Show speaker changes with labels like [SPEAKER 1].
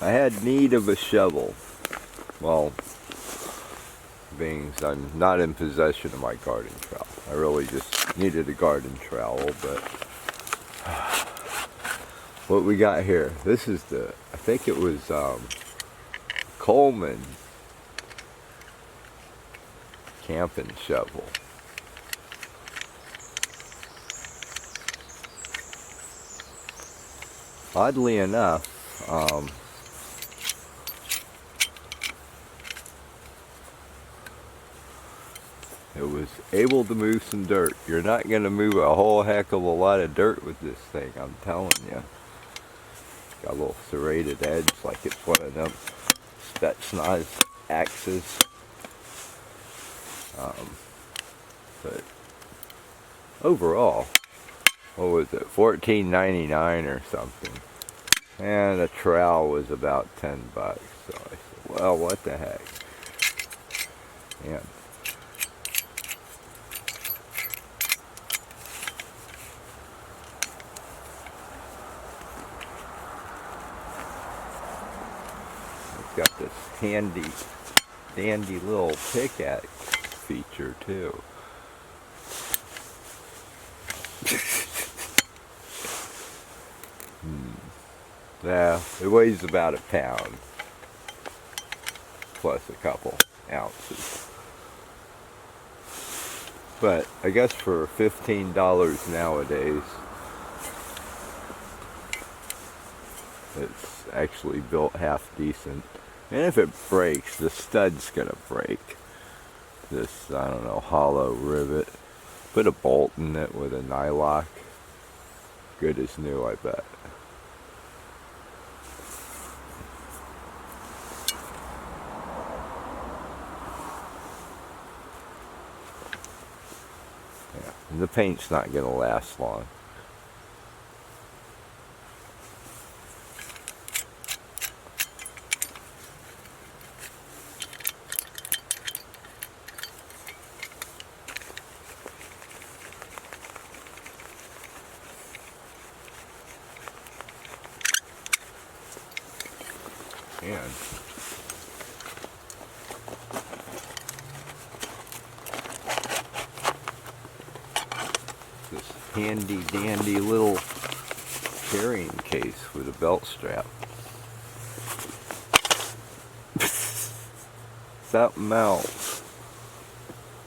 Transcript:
[SPEAKER 1] I had need of a shovel. Well, being I'm not in possession of my garden trowel. I really just needed a garden trowel, but what we got here, this is I think it was Coleman camping shovel. Oddly enough, it was able to move some dirt. You're not going to move a whole heck of a lot of dirt with this thing, I'm telling you. Got a little serrated edge like it's one of them Spetsnaz axes. But overall, what was it, $14.99 or something. And the trowel was about $10. So I said, well, what the heck. And it's got this handy dandy little pickaxe feature too. Yeah, it weighs about a pound plus a couple ounces. But I guess for $15 nowadays, it's actually built half decent. And if it breaks, the stud's gonna break. This, I don't know, hollow rivet. Put a bolt in it with a nylock. Good as new, I bet. Yeah, and the paint's not gonna last long. And this handy dandy little carrying case with a belt strap. Something else.